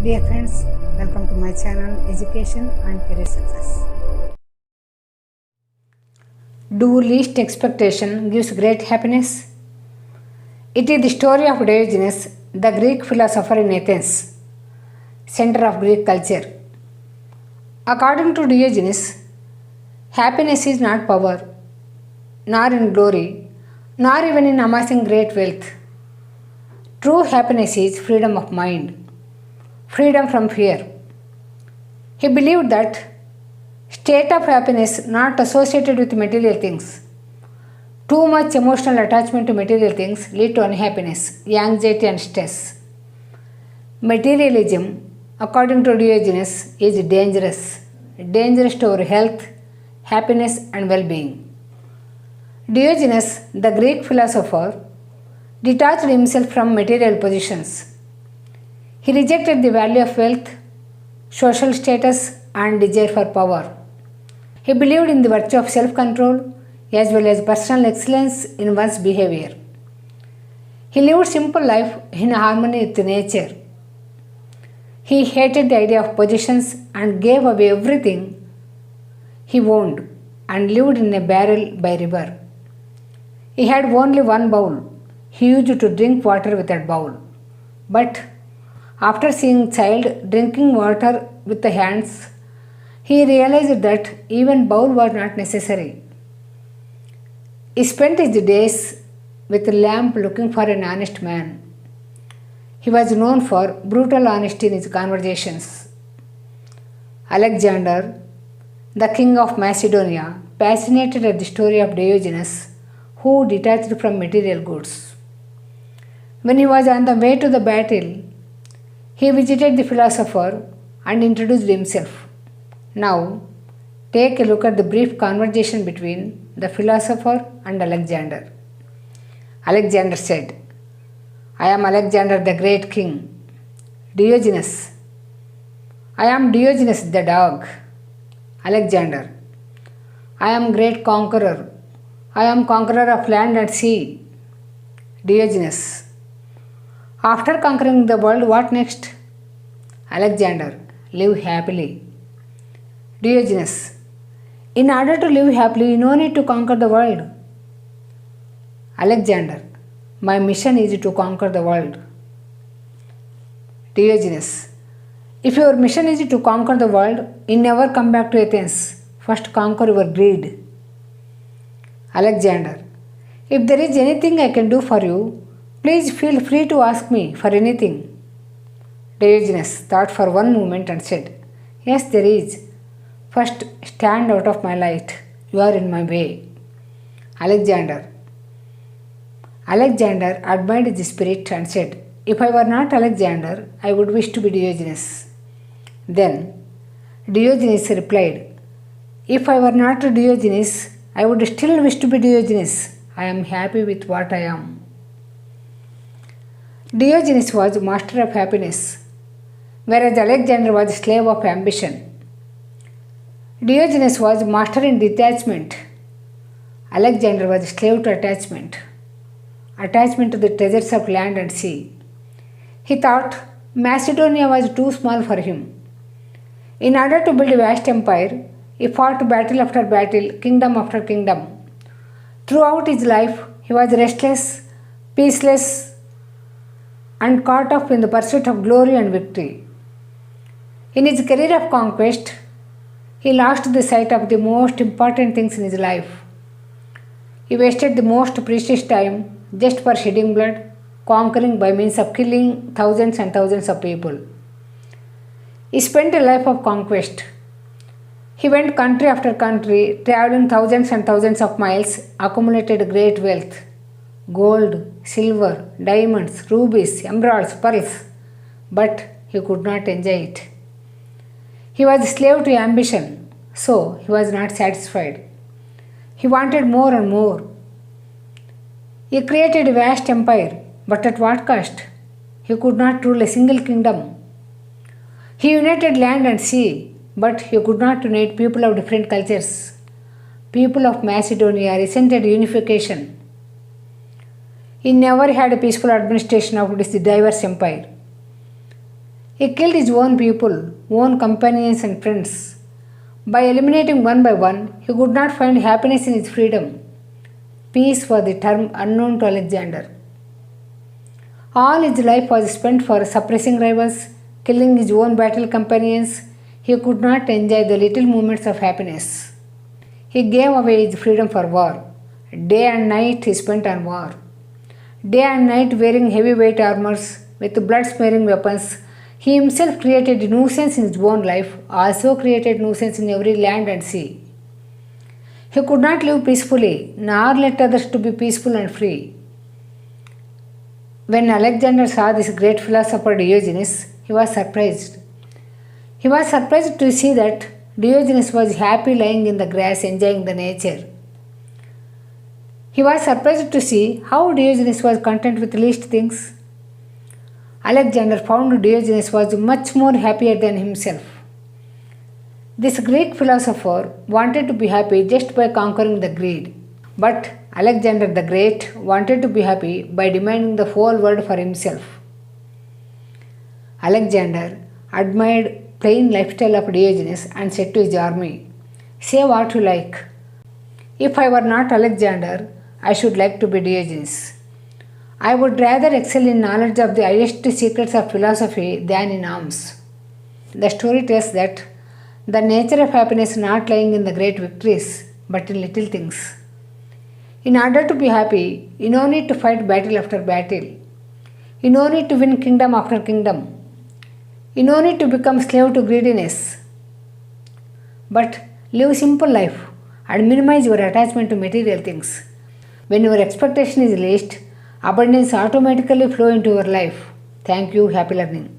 Dear friends, welcome to my channel Education and Career Success. Do least expectation gives great happiness? It is the story of Diogenes, the Greek philosopher in Athens, center of Greek culture. According to Diogenes, happiness is not power, nor in glory, nor even in amassing great wealth. True happiness is freedom of mind, freedom from fear. He believed that state of happiness not associated with material things. Too much emotional attachment to material things lead to unhappiness, anxiety and stress. Materialism, according to Diogenes, is dangerous to our health, happiness and well-being. Diogenes, the Greek philosopher, detached himself from material possessions. He rejected the value of wealth, social status and desire for power. He believed in the virtue of self-control as well as personal excellence in one's behavior. He lived simple life in harmony with nature. He hated the idea of possessions and gave away everything he owned and lived in a barrel by river. He had only one bowl. He used to drink water with that bowl. But after seeing child drinking water with the hands, he realized that even bowl was not necessary. He spent his days with a lamp looking for an honest man. He was known for brutal honesty in his conversations. Alexander, the king of Macedonia, fascinated at the story of Diogenes, who detached from material goods. When he was on the way to the battle, he visited the philosopher and introduced himself. Now, take a look at the brief conversation between the philosopher and Alexander. Alexander said, "I am Alexander the great king." Diogenes, "I am Diogenes the dog." Alexander, "I am great conqueror. I am conqueror of land and sea." Diogenes, "After conquering the world, what next?" Alexander, "Live happily." Diogenes, "In order to live happily, you no need to conquer the world." Alexander, "My mission is to conquer the world." Diogenes, "If your mission is to conquer the world, you never come back to Athens. First conquer your greed." Alexander, "If there is anything I can do for you, please feel free to ask me for anything." Diogenes thought for one moment and said, "Yes, there is. First, stand out of my light. You are in my way." Alexander admired his spirit and said, "If I were not Alexander, I would wish to be Diogenes." Then Diogenes replied, "If I were not Diogenes, I would still wish to be Diogenes. I am happy with what I am." Diogenes was master of happiness, whereas Alexander was slave of ambition. Diogenes was master in detachment. Alexander was slave to attachment to the treasures of land and sea. He thought Macedonia was too small for him. In order to build a vast empire, he fought battle after battle, kingdom after kingdom. Throughout his life, he was restless, peaceless, and caught up in the pursuit of glory and victory. In his career of conquest, he lost the sight of the most important things in his life. He wasted the most precious time just for shedding blood, conquering by means of killing thousands and thousands of people. He spent a life of conquest. He went country after country, traveling thousands and thousands of miles, accumulated great wealth, gold, silver, diamonds, rubies, emeralds, pearls, but he could not enjoy it. He was a slave to ambition, so he was not satisfied. He wanted more and more. He created a vast empire, but at what cost? He could not rule a single kingdom. He united land and sea, but he could not unite people of different cultures. People of Macedonia resented unification. He never had a peaceful administration of this diverse empire. He killed his own people, own companions and friends. By eliminating one by one, he could not find happiness in his freedom. Peace was the term unknown to Alexander. All his life was spent for suppressing rivals, killing his own battle companions. He could not enjoy the little moments of happiness. He gave away his freedom for war. Day and night he spent on war. Day and night wearing heavyweight armors with blood-smearing weapons. He himself created nuisance in his own life, also created nuisance in every land and sea. He could not live peacefully, nor let others to be peaceful and free. When Alexander saw this great philosopher Diogenes, he was surprised. He was surprised to see that Diogenes was happy lying in the grass enjoying the nature. He was surprised to see how Diogenes was content with least things. Alexander found Diogenes was much more happier than himself. This Greek philosopher wanted to be happy just by conquering the greed. But Alexander the Great wanted to be happy by demanding the whole world for himself. Alexander admired plain lifestyle of Diogenes and said to his army, "Say what you like. If I were not Alexander, I should like to be Diogenes. I would rather excel in knowledge of the highest secrets of philosophy than in arms." The story tells that the nature of happiness is not lying in the great victories, but in little things. In order to be happy, you no need to fight battle after battle. You no need to win kingdom after kingdom. You no need to become slave to greediness. But live simple life and minimize your attachment to material things. When your expectation is least, abundance automatically flow into your life. Thank you. Happy learning.